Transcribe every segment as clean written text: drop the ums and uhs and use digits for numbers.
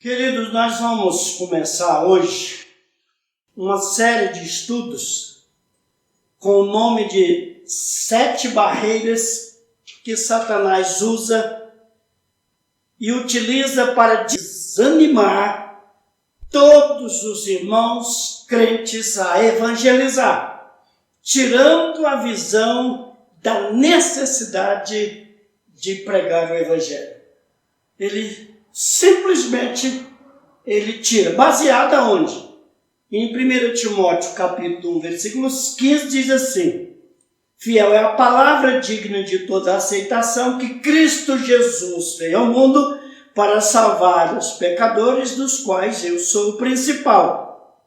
Queridos, nós vamos começar hoje uma série de estudos com o nome de 7 barreiras que Satanás usa e utiliza para desanimar todos os irmãos crentes a evangelizar, tirando a visão da necessidade de pregar o evangelho. Ele simplesmente tira, baseado aonde? Em 1 Timóteo capítulo 1, versículos 15 diz assim: fiel é a palavra digna de toda aceitação que Cristo Jesus veio ao mundo para salvar os pecadores, dos quais eu sou o principal.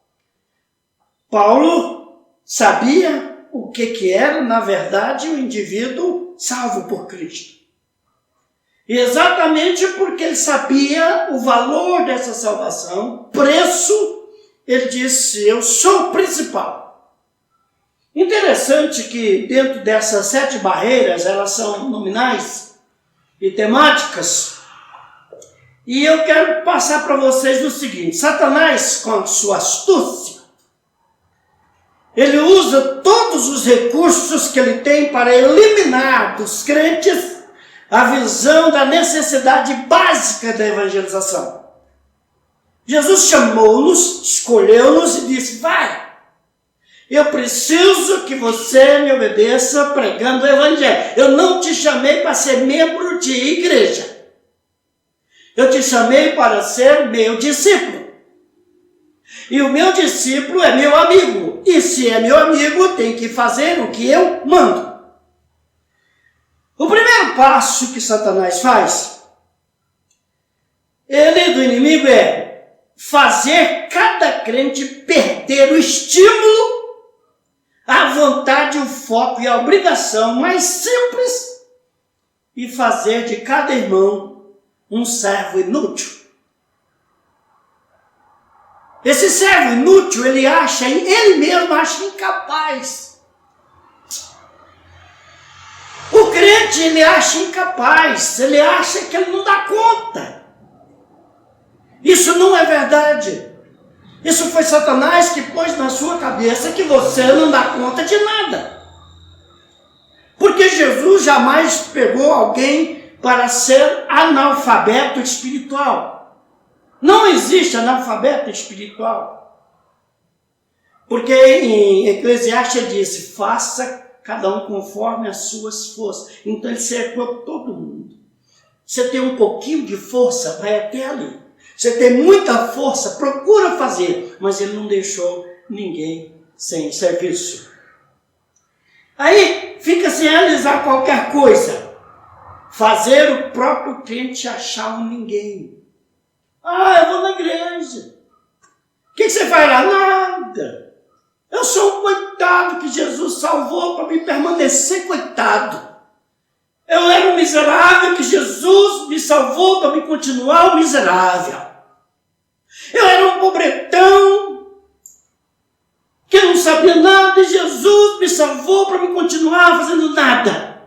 Paulo sabia o que era, na verdade, o indivíduo salvo por Cristo. E exatamente porque ele sabia o valor dessa salvação, preço, ele disse: eu sou o principal. Interessante que dentro dessas 7 barreiras, elas são nominais e temáticas. E eu quero passar para vocês o seguinte: Satanás, com a sua astúcia, ele usa todos os recursos que ele tem para eliminar dos crentes a visão da necessidade básica da evangelização. Jesus chamou-nos, escolheu-nos e disse: vai, eu preciso que você me obedeça pregando o evangelho. Eu não te chamei para ser membro de igreja. Eu te chamei para ser meu discípulo. E o meu discípulo é meu amigo. E se é meu amigo, tem que fazer o que eu mando. O primeiro passo que Satanás faz, do inimigo, é fazer cada crente perder o estímulo, a vontade, o foco e a obrigação mais simples e fazer de cada irmão um servo inútil. Esse servo inútil, ele mesmo acha incapaz. O crente, ele acha incapaz, ele acha que ele não dá conta. Isso não é verdade. Isso foi Satanás que pôs na sua cabeça que você não dá conta de nada. Porque Jesus jamais pegou alguém para ser analfabeto espiritual. Não existe analfabeto espiritual. Porque em Eclesiastes disse: faça cada um conforme as suas forças. Então ele cercou todo mundo. Você tem um pouquinho de força, vai até ali. Você tem muita força, procura fazer. Mas ele não deixou ninguém sem serviço. Aí fica sem realizar qualquer coisa. Fazer o próprio crente achar um ninguém. Eu vou na igreja. O que você faz lá? Nada. Eu sou um coitado que Jesus salvou para me permanecer coitado. Eu era um miserável que Jesus me salvou para me continuar um miserável. Eu era um pobretão que não sabia nada e Jesus me salvou para me continuar fazendo nada.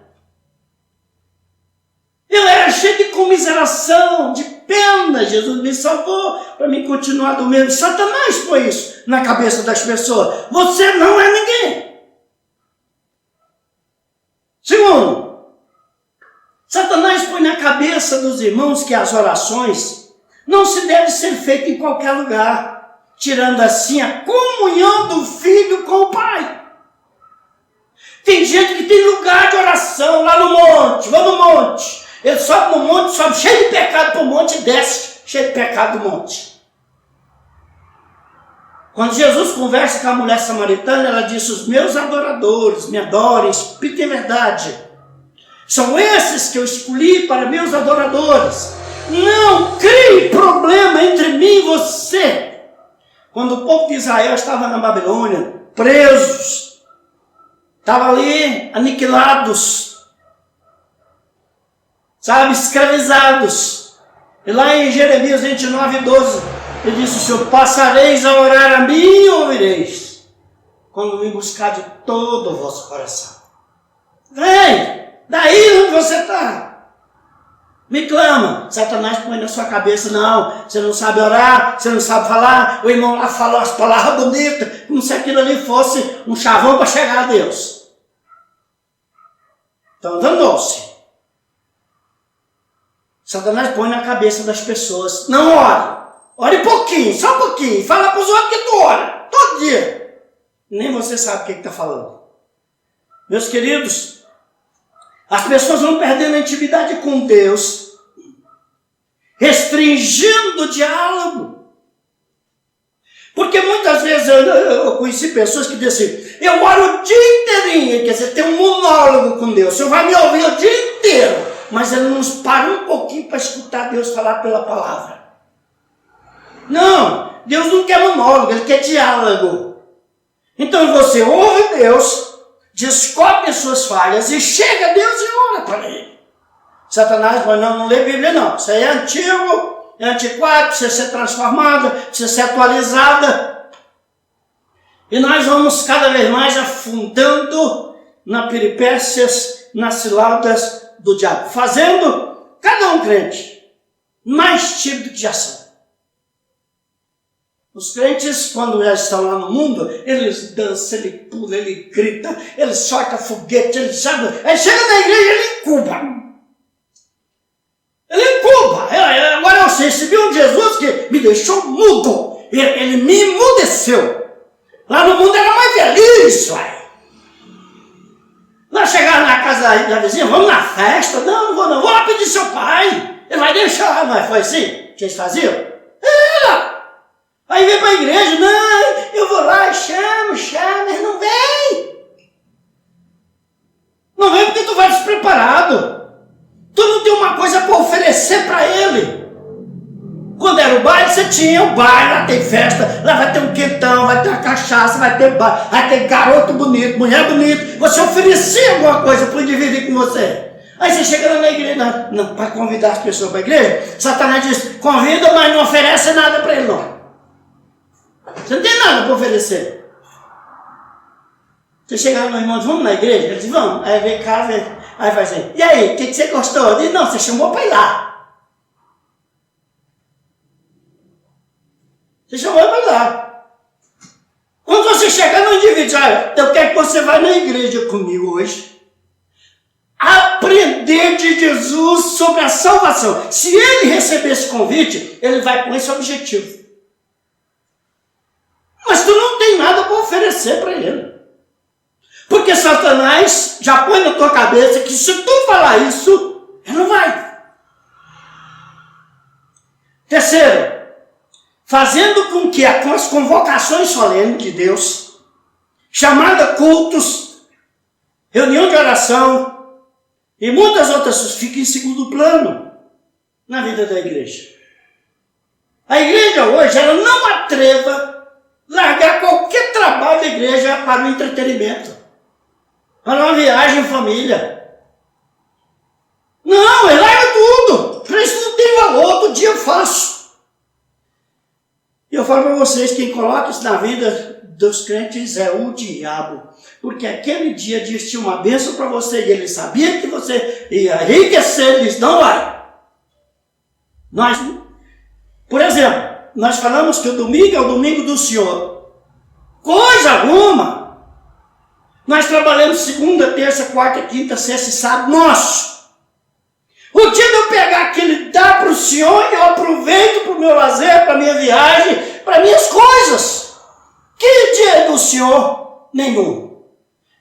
Eu era cheio de comiseração, de pena. Jesus me salvou para me continuar do mesmo. Satanás põe isso na cabeça das pessoas. Você não é ninguém. Segundo, Satanás põe na cabeça dos irmãos que as orações não se devem ser feitas em qualquer lugar, tirando assim a comunhão do filho com o pai. Tem gente que tem lugar de oração lá no monte, vai no monte. Ele sobe no monte, sobe cheio de pecado para o monte e desce cheio de pecado do monte. Quando Jesus conversa com a mulher samaritana, ela disse: os meus adoradores me adoram em espírito e em verdade. São esses que eu escolhi para meus adoradores. Não crie problema entre mim e você. Quando o povo de Israel estava na Babilônia, presos, estavam ali aniquilados, escravizados. E lá em Jeremias 29:12, ele disse: o Senhor, passareis a orar a mim e ouvireis, quando me buscar de todo o vosso coração. Vem, daí onde você está. Me clama. Satanás põe na sua cabeça, não, você não sabe orar, você não sabe falar. O irmão lá falou as palavras bonitas, como se aquilo ali fosse um chavão para chegar a Deus. Então danou-se. Satanás põe na cabeça das pessoas, não ore. Ore pouquinho, só um pouquinho. Fala para os outros que tu ora, todo dia. Nem você sabe o que está falando. Meus queridos, as pessoas vão perdendo a intimidade com Deus, restringindo o diálogo. Porque muitas vezes eu conheci pessoas que dizem assim, eu oro o dia inteirinho, quer dizer, tem um monólogo com Deus, o Senhor vai me ouvir o dia inteiro, mas ele não para um pouquinho para escutar Deus falar pela palavra. Não, Deus não quer monólogo, Ele quer diálogo. Então você ouve Deus, descobre as suas falhas e chega a Deus e ora para Ele. Satanás, mas não lê Bíblia não, isso aí é antigo, é antiquado, precisa ser transformada, precisa ser atualizada. E nós vamos cada vez mais afundando nas peripécias, nas ciladas do diabo, fazendo cada um crente mais tímido que já são. Os crentes, quando já estão lá no mundo, eles dançam, ele pula, ele grita, ele solta foguete, ele sabe. Aí chega na igreja e ele encuba. Ele encuba. Agora eu recebi um Jesus que me deixou mudo. Ele me emudeceu. Lá no mundo era mais feliz, uai. Nós chegávamos na casa da vizinha, vamos na festa. Não vou não. Vou lá pedir seu pai. Ele vai deixar. Mas foi assim que eles faziam? Era. Aí vem para a igreja, não, eu vou lá, chamo, mas não vem. Não vem porque tu vai despreparado. Tu não tem uma coisa para oferecer para ele. Quando era o baile, você tinha o baile, lá tem festa, lá vai ter um quentão, vai ter uma cachaça, vai ter bar, vai ter garoto bonito, mulher bonita. Você oferecia alguma coisa para o indivíduo com você. Aí você chega lá na igreja, para convidar as pessoas para a igreja, Satanás diz, convida, mas não oferece nada para ele não. Você não tem nada para oferecer. Você chega lá no irmão e diz, vamos na igreja? Ele diz, vamos. Aí vem cá, aí vai assim, e aí, o que você gostou? Ele diz, não, você chamou para ir lá. Você chamou para ir lá. Quando você chegar no indivíduo, olha, eu quero que você vá na igreja comigo hoje. Aprender de Jesus sobre a salvação. Se ele receber esse convite, ele vai com esse objetivo. Mas tu não tem nada para oferecer para ele. Porque Satanás já põe na tua cabeça que se tu falar isso, ele não vai. Terceiro, fazendo com que com as convocações solenes de Deus, chamada cultos, reunião de oração e muitas outras coisas fiquem em segundo plano na vida da igreja. A igreja hoje, ela não atreva largar qualquer trabalho da igreja para o entretenimento, para uma viagem em família. Não, ele larga tudo. Para isso não tem valor, outro dia eu faço. E eu falo para vocês, quem coloca isso na vida dos crentes é o diabo. Porque aquele dia Deus tinha uma bênção para você e ele sabia que você ia enriquecer, ele disse, não vai. Por exemplo, nós falamos que o domingo é o domingo do Senhor. Coisa alguma. Nós trabalhamos segunda, terça, quarta, quinta, sexta e sábado. Nosso. O dia de eu pegar aquele dar para o Senhor, eu aproveito para o meu lazer, para a minha viagem, para minhas coisas. Que dia é do Senhor? Nenhum.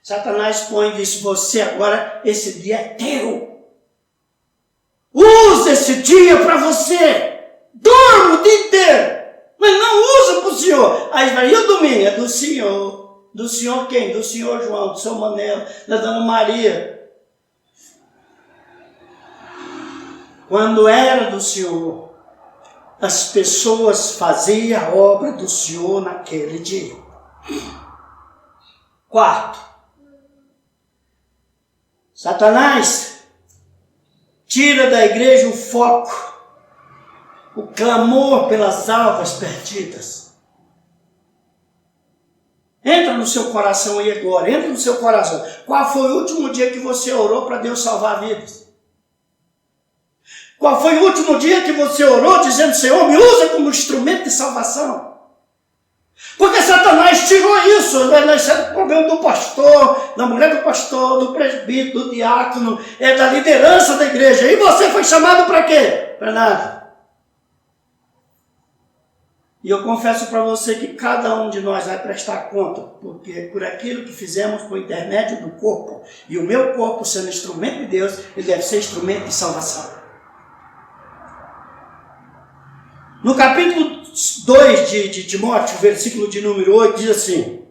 Satanás põe e diz, você agora, esse dia é teu. Usa esse dia para você. Durma o dia inteiro, mas não usa para o Senhor. Aí vai, e o domingo? É do Senhor. Do Senhor quem? Do Senhor João, do Senhor Manel, da Dona Maria. Quando era do Senhor, as pessoas faziam a obra do Senhor naquele dia. Quarto, Satanás tira da igreja o foco, o clamor pelas almas perdidas. Entra no seu coração aí agora, entra no seu coração. Qual foi o último dia que você orou para Deus salvar vidas? Qual foi o último dia que você orou dizendo, Senhor, me usa como instrumento de salvação? Porque Satanás tirou isso, isso é o problema do pastor, da mulher do pastor, do presbítero, do diácono, da liderança da igreja. E você foi chamado para quê? Para nada. E eu confesso para você que cada um de nós vai prestar conta, porque por aquilo que fizemos por intermédio do corpo, e o meu corpo sendo instrumento de Deus, ele deve ser instrumento de salvação. No capítulo 2 de Timóteo, versículo de número 8, diz assim,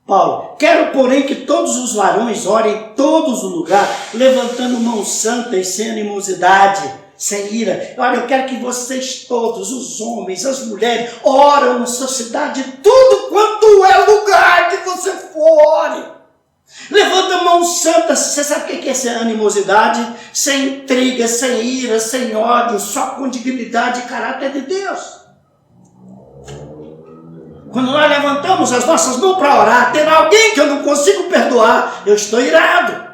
Paulo, quero porém que todos os varões orem em todos os lugares, levantando mãos santas, sem animosidade, sem ira. Olha, eu quero que vocês todos, os homens, as mulheres, oram na sua cidade, tudo quanto é lugar que você for, ore. Levanta a mão santa. Você sabe o que é essa animosidade? Sem intriga, sem ira, sem ódio, só com dignidade e caráter de Deus. Quando nós levantamos as nossas mãos para orar, ter alguém que eu não consigo perdoar, eu estou irado.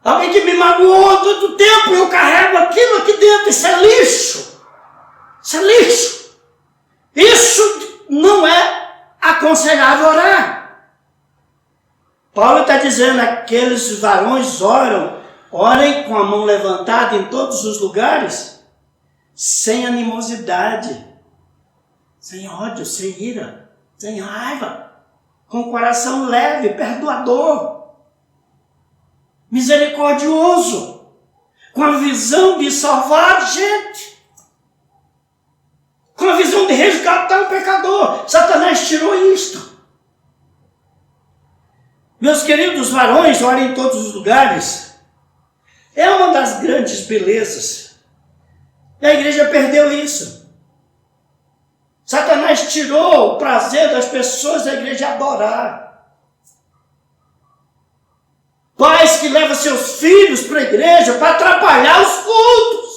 Alguém que me magoou todo tempo, eu carrego aquilo aqui dentro. Isso é lixo. Isso é lixo. Isso não é aconselhável orar. Paulo está dizendo, aqueles varões orem com a mão levantada em todos os lugares, sem animosidade, sem ódio, sem ira, sem raiva, com o coração leve, perdoador, misericordioso, com a visão de salvar gente, com a visão de resgatar o pecador. Satanás tirou isto. Meus queridos varões, orem em todos os lugares. É uma das grandes belezas. E a igreja perdeu isso. Satanás tirou o prazer das pessoas da igreja adorar. Pais que levam seus filhos para a igreja para atrapalhar os cultos.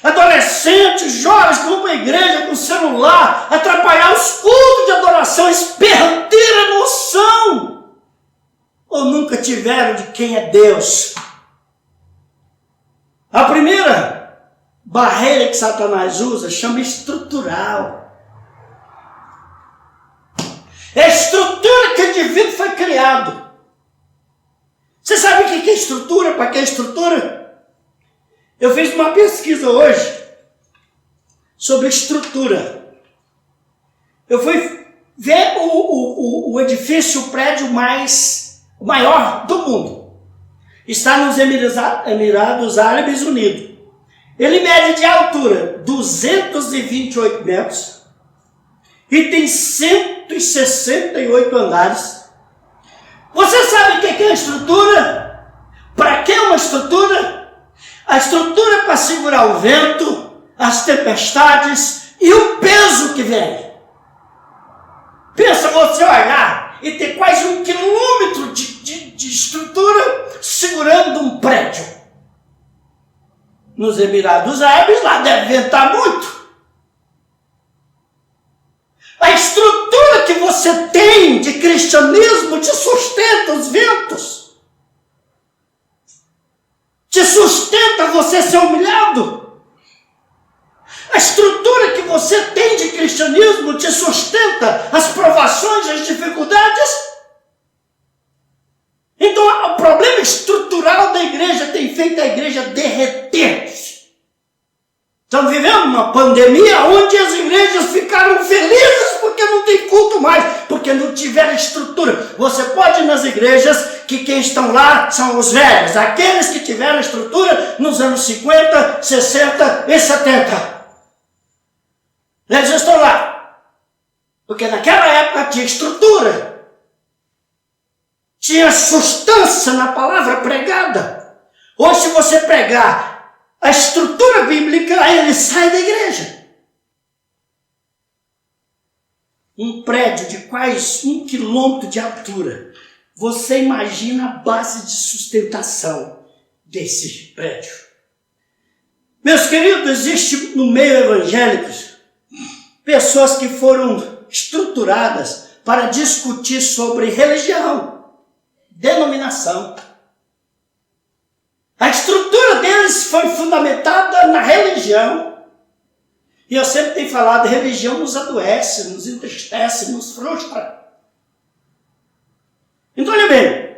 Adolescentes, jovens que vão para a igreja com celular, atrapalhar os cultos de adoração, eles perderam a noção. Ou nunca tiveram de quem é Deus. A primeira barreira que Satanás usa chama estrutural. É a estrutura que o indivíduo foi criado. Você sabe o que é estrutura? Para que é estrutura? Eu fiz uma pesquisa hoje sobre estrutura. Eu fui ver o edifício, o prédio maior do mundo. Está nos Emirados Árabes Unidos. Ele mede de altura 228 metros e tem 168 andares. Você sabe o que é estrutura? Para que uma estrutura? A estrutura é para segurar o vento, as tempestades e o peso que vem. Pensa você olhar e ter quase 1 quilômetro de estrutura segurando um prédio. Nos Emirados Árabes, lá deve ventar muito. A estrutura que você tem de cristianismo te sustenta os ventos. Te sustenta você ser humilhado. A estrutura que você tem de cristianismo te sustenta as provações, as dificuldades. Então, o problema estrutural da igreja tem feito a igreja derreter-se. Estamos vivendo uma pandemia onde as igrejas ficaram felizes porque não tem culto mais, porque não tiveram estrutura. Você pode ir nas igrejas que quem estão lá são os velhos, aqueles que tiveram estrutura nos anos 50, 60 e 70. Eles estão lá. Porque naquela época tinha estrutura. Tinha substância na palavra pregada. Hoje, se você pregar a estrutura bíblica, aí ele sai da igreja. Um prédio de quase 1 quilômetro de altura. Você imagina a base de sustentação desse prédio. Meus queridos, existe no meio evangélico pessoas que foram estruturadas para discutir sobre religião, denominação. A estrutura deles foi fundamentada na religião. E eu sempre tenho falado, a religião nos adoece, nos entristece, nos frustra. Então, olha bem,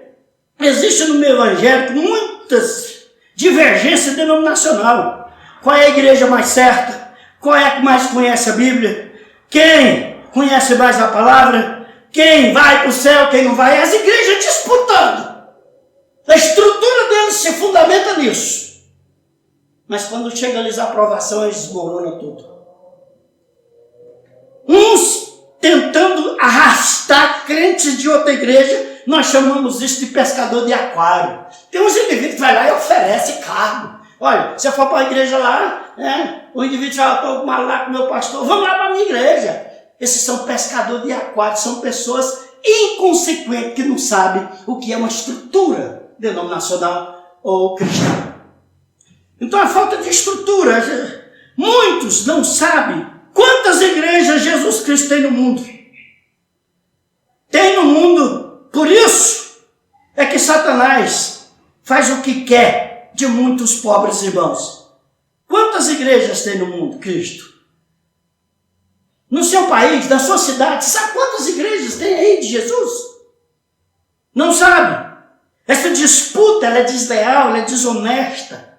existe no meio evangélico muitas divergências denominacionais. Qual é a igreja mais certa? Qual é a que mais conhece a Bíblia? Quem conhece mais a palavra? Quem vai para o céu, quem não vai? As igrejas disputando. A estrutura deles se fundamenta nisso. Mas quando chega ali a aprovação, eles desmoronam tudo. Uns tentando arrastar crentes de outra igreja, nós chamamos isso de pescador de aquário. Tem uns indivíduos que vai lá e oferece cargo. Olha, se eu for para a igreja lá, o indivíduo fala, estou mal lá com o meu pastor, vamos lá para a minha igreja. Esses são pescadores de aquário, são pessoas inconsequentes que não sabem o que é uma estrutura denominacional ou cristã. Então a falta de estrutura, muitos não sabem quantas igrejas Jesus Cristo tem no mundo. Tem no mundo, por isso é que Satanás faz o que quer de muitos pobres irmãos. Quantas igrejas tem no mundo, Cristo? No seu país, na sua cidade, sabe quantas igrejas tem aí de Jesus? Não sabe. Essa disputa, ela é desleal, ela é desonesta,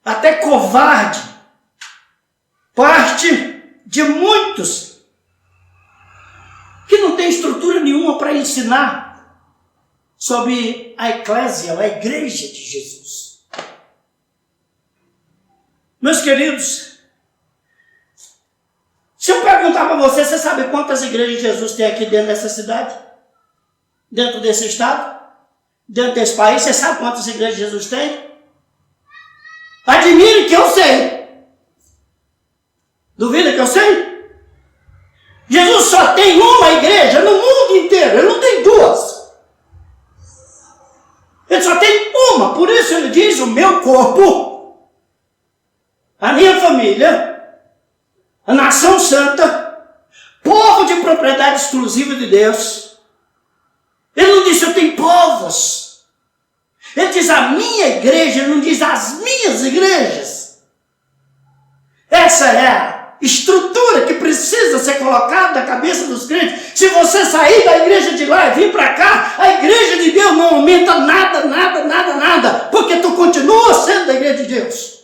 até covarde. Parte de muitos que não tem estrutura nenhuma para ensinar sobre a eclésia, a igreja de Jesus. Meus queridos, se eu perguntar para você, você sabe quantas igrejas de Jesus tem aqui dentro dessa cidade? Dentro desse estado? Dentro desse país? Você sabe quantas igrejas de Jesus tem? Admire que eu sei. Duvida que eu sei? Jesus só tem uma igreja no mundo inteiro, ele não tem duas. Ele só tem uma, por isso ele diz, o meu corpo, a minha família, a nação santa, povo de propriedade exclusiva de Deus. Ele não diz eu tenho povos. Ele diz a minha igreja, ele não diz as minhas igrejas. Essa é a estrutura que precisa ser colocada na cabeça dos crentes. Se você sair da igreja de lá e vir para cá, a igreja de Deus não aumenta nada, nada, nada, nada, porque tu continua sendo da igreja de Deus.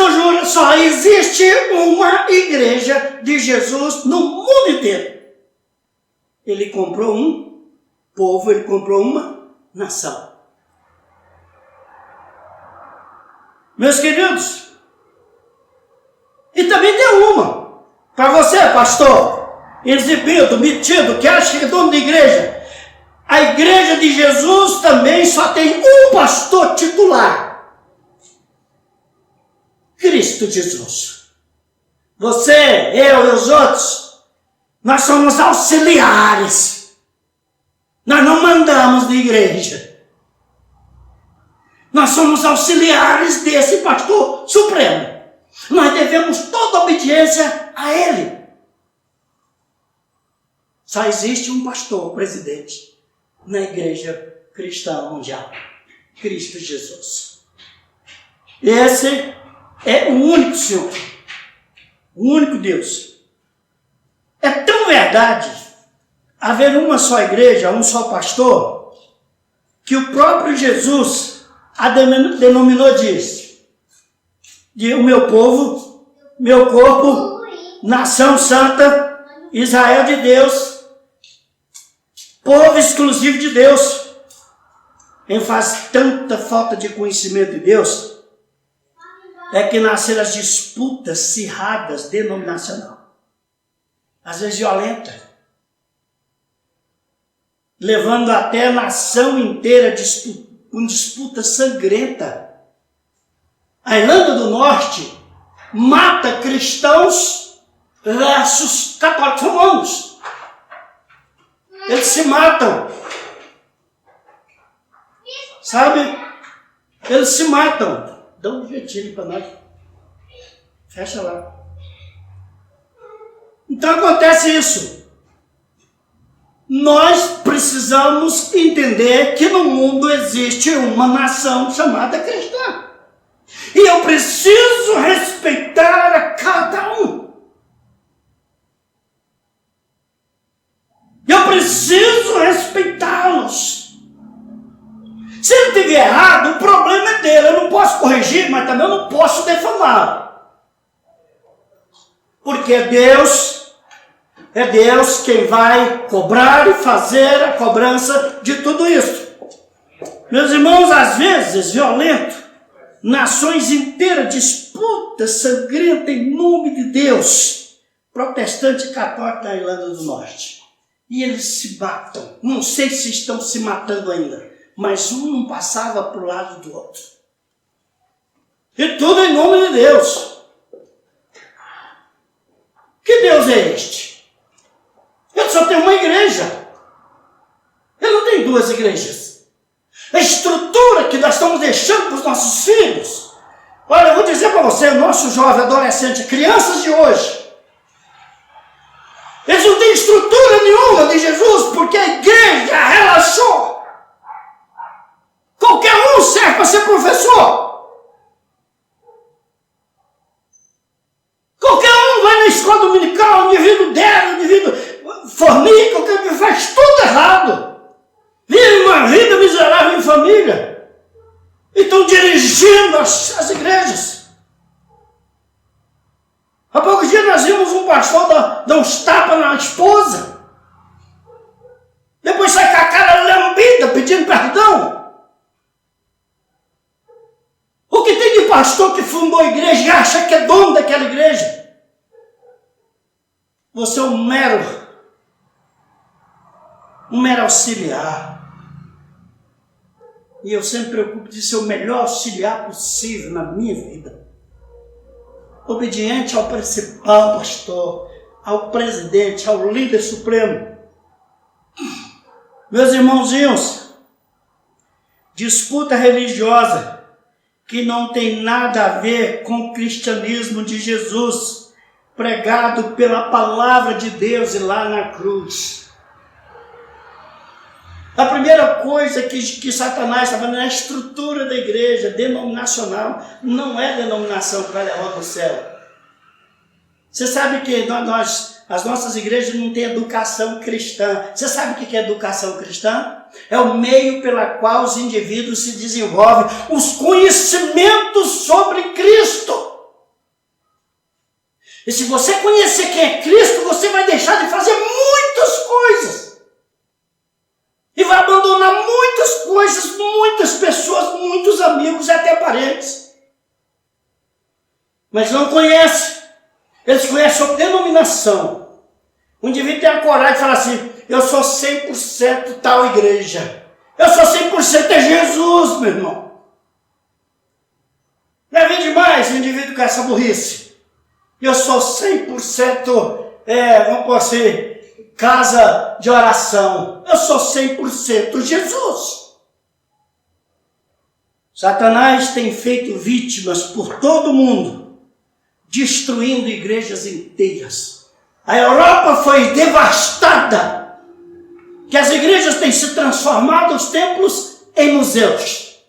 Eu juro, só existe uma igreja de Jesus no mundo inteiro. Ele comprou um povo, ele comprou uma nação. Meus queridos, e também tem uma, para você, pastor, exibido, metido, que acha que é dono de igreja. A igreja de Jesus também só tem um pastor titular. Cristo Jesus. Você, eu e os outros, nós somos auxiliares. Nós não mandamos de igreja. Nós somos auxiliares desse pastor supremo. Nós devemos toda obediência a ele. Só existe um pastor, presidente, na igreja cristã mundial. Cristo Jesus. Esse é o único Senhor, o único Deus. É tão verdade haver uma só igreja, um só pastor, que o próprio Jesus a denominou de o meu povo, meu corpo, nação santa, Israel de Deus, povo exclusivo de Deus. Em faz tanta falta de conhecimento de Deus, é que nasceram as disputas acirradas denominacional. Às vezes violenta. Levando até a nação inteira com disputa sangrenta. A Irlanda do Norte mata cristãos versus católicos romanos. Eles se matam. Sabe? Eles se matam. Dá um jeitinho para nós. Fecha lá. Então acontece isso. nós precisamos entender que no mundo existe uma nação chamada cristã. E eu preciso respeitar a cada um. Eu preciso respeitá-los. Se ele estiver errado, o problema é dele. Eu não posso corrigir, mas também eu não posso defamá-lo. Porque é Deus quem vai cobrar e fazer a cobrança de tudo isso. Meus irmãos, às vezes, violento, nações inteiras disputam sangrenta em nome de Deus. Protestante e católico da Irlanda do Norte. E eles se matam. Não sei se estão se matando ainda, mas um não passava para o lado do outro. E tudo em nome de Deus. Que Deus é este? Ele só tem uma igreja. Ele não tem duas igrejas. A estrutura que nós estamos deixando para os nossos filhos. Olha, eu vou dizer para você, o nosso jovem, adolescente, crianças de hoje, eles não têm estrutura nenhuma de Jesus, porque a igreja relaxou. Qualquer um serve para ser professor. Qualquer um vai na escola dominical, o indivíduo dela, o indivíduo fornica, o que faz tudo errado. Vive uma vida miserável em família. E estão dirigindo as igrejas. Há poucos dias nós vimos um pastor dar uns tapas na esposa. Depois sai com a cara lambida, pedindo perdão. O que tem de pastor que fundou a igreja e acha que é dono daquela igreja? Você é um mero auxiliar. E eu sempre me preocupo de ser o melhor auxiliar possível na minha vida. Obediente ao principal pastor, ao presidente, ao líder supremo. Meus irmãozinhos, disputa religiosa que não tem nada a ver com o cristianismo de Jesus, pregado pela palavra de Deus e lá na cruz. A primeira coisa que Satanás está fazendo é a estrutura da igreja denominacional. Não é denominação que vai levar para o céu. Você sabe que as nossas igrejas não têm educação cristã. Você sabe o que é educação cristã? É o meio pela qual os indivíduos se desenvolvem os conhecimentos sobre Cristo. E se você conhecer quem é Cristo, você vai deixar de fazer muitas coisas. E vai abandonar muitas coisas, muitas pessoas, muitos amigos e até parentes. Mas não conhece. Eles conhecem a denominação. Um indivíduo tem a coragem de falar assim, eu sou 100% tal igreja. Eu sou 100% é Jesus, meu irmão. Não é demais o indivíduo com essa burrice. Eu sou 100%, vamos pôr assim, casa de oração. Eu sou 100% Jesus. Satanás tem feito vítimas por todo o mundo, destruindo igrejas inteiras. A Europa foi devastada, que as igrejas têm se transformado, os templos, em museus.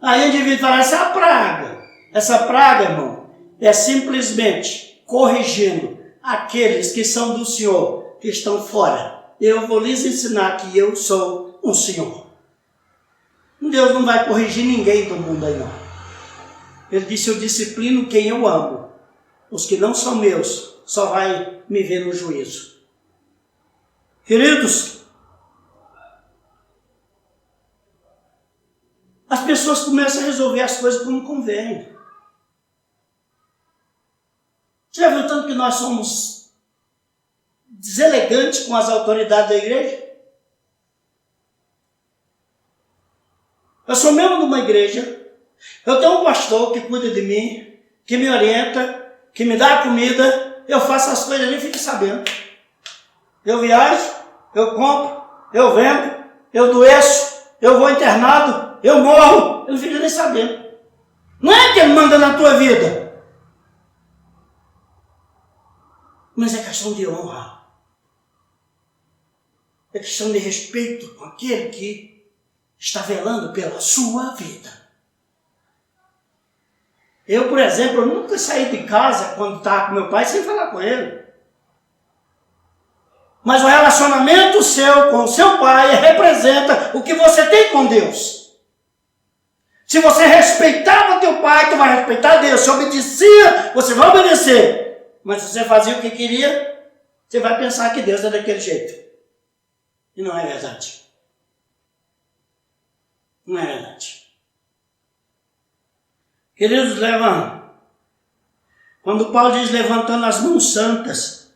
Aí o indivíduo fala, essa praga, irmão, é simplesmente corrigindo aqueles que são do Senhor, que estão fora. Eu vou lhes ensinar que eu sou um Senhor. Deus não vai corrigir ninguém do mundo aí não. Ele disse, eu disciplino quem eu amo. Os que não são meus, só vai me ver no juízo. Queridos, as pessoas começam a resolver as coisas como convém. Você já viu tanto que nós somos deselegantes com as autoridades da igreja? Eu sou membro de uma igreja, eu tenho um pastor que cuida de mim, que me orienta, que me dá comida, eu faço as coisas ali e fico sabendo. Eu viajo, eu compro, eu vendo, eu doeço, eu vou internado, eu morro, eu não fico nem sabendo. Não é que ele manda na tua vida. Mas é questão de honra. É questão de respeito com aquele que está velando pela sua vida. Eu, por exemplo, nunca saí de casa quando estava com meu pai sem falar com ele. Mas o relacionamento seu com o seu pai representa o que você tem com Deus. Se você respeitava teu pai, tu vai respeitar Deus. Se obedecia, você vai obedecer. Mas se você fazia o que queria, você vai pensar que Deus é daquele jeito. E não é verdade. Não é verdade. Queridos, quando Paulo diz levantando as mãos santas,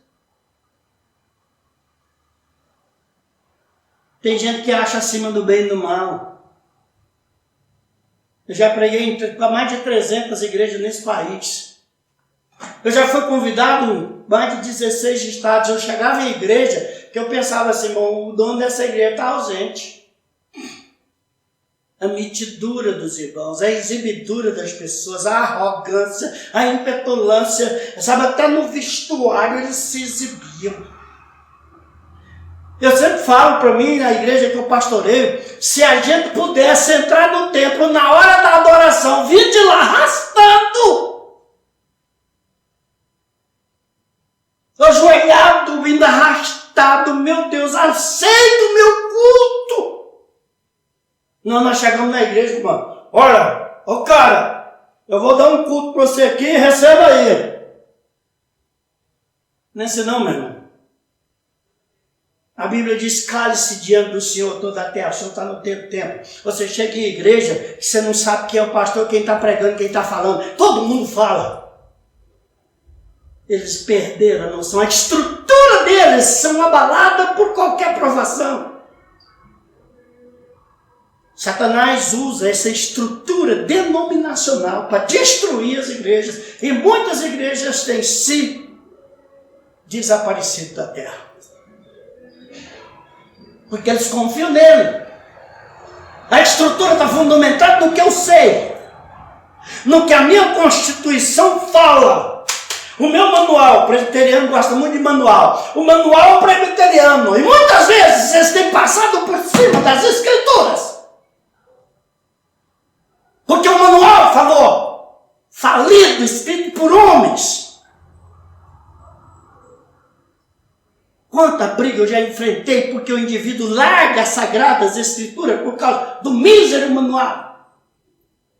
tem gente que acha acima do bem e do mal. Eu já preguei em mais de 300 igrejas nesse país. Eu já fui convidado em mais de 16 estados. Eu chegava em igreja que eu pensava assim, bom, o dono dessa igreja está ausente. A mitidura dos irmãos, a exibidura das pessoas, a arrogância, a impetulância, sabe, até no vestuário eles se exibiam. Eu sempre falo para mim, na igreja que eu pastoreio, se a gente pudesse entrar no templo na hora da adoração, vir de lá arrastando, ajoelhado, vindo arrastado, meu Deus, aceita o meu culto. Nós chegamos na igreja, irmão, olha, ô cara, eu vou dar um culto para você aqui, receba aí. Não é assim não, meu irmão. A Bíblia diz, cale-se diante do Senhor toda a terra, o Senhor está no tempo. Você chega em igreja, que você não sabe quem é o pastor, quem está pregando, quem está falando. Todo mundo fala. Eles perderam a noção, a estrutura deles são abaladas por qualquer provação. Satanás usa essa estrutura denominacional para destruir as igrejas. E muitas igrejas têm se desaparecido da terra. Porque eles confiam nele. A estrutura está fundamentada no que eu sei. No que a minha Constituição fala. O meu manual, o presbiteriano gosta muito de manual. O manual é presbiteriano. E muitas vezes eles têm passado por cima das escrituras. Porque o manual falou, falido, escrito por homens. Quanta briga eu já enfrentei porque o indivíduo larga as sagradas escrituras por causa do mísero manual.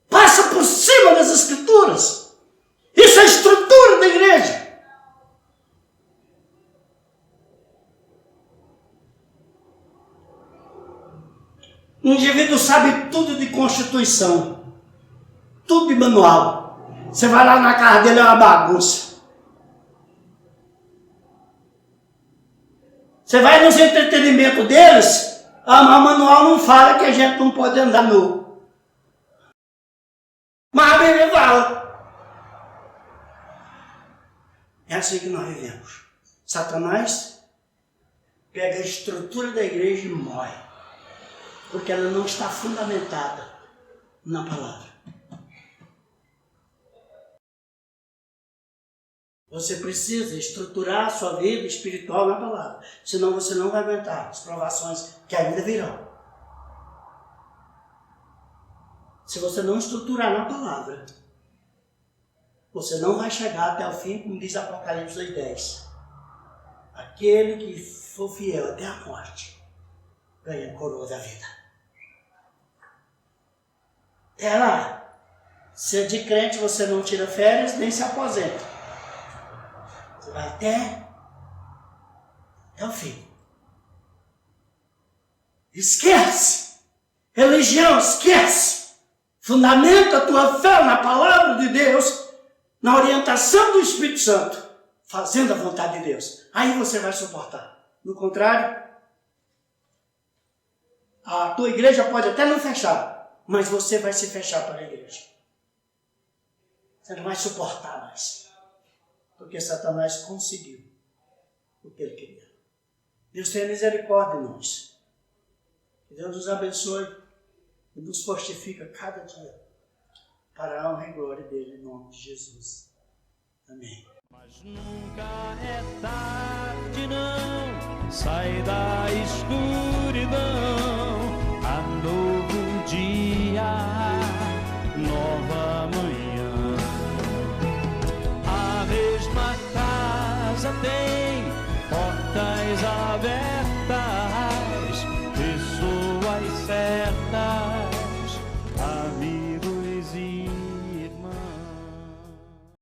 Passa por cima das escrituras. Isso é a estrutura da igreja. O indivíduo sabe tudo de Constituição. Tudo de manual. Você vai lá na casa dele, é uma bagunça. Você vai nos entretenimentos deles, o manual não fala que a gente não pode andar nu. Mas a Bíblia fala. É assim que nós vivemos. Satanás pega a estrutura da igreja e morre. Porque ela não está fundamentada na palavra. Você precisa estruturar a sua vida espiritual na palavra. Senão você não vai aguentar as provações que ainda virão. Se você não estruturar na palavra, você não vai chegar até o fim, como diz Apocalipse 2:10. Aquele que for fiel até a morte, ganha a coroa da vida. Até lá, se é de crente, você não tira férias, nem se aposenta. Você vai até o fim. Esquece. Religião, esquece. Fundamenta a tua fé na palavra de Deus, na orientação do Espírito Santo, fazendo a vontade de Deus. Aí você vai suportar. No contrário, a tua igreja pode até não fechar, mas você vai se fechar para a igreja. Você não vai suportar mais. Porque Satanás conseguiu o que ele queria. Deus tenha misericórdia de nós. Que Deus nos abençoe e nos fortifica cada dia para a honra e glória dele, em nome de Jesus. Amém. Mas nunca é tarde, não. Sai da escuridão. Há novo dia, nova manhã. A mesma casa tem portas abertas.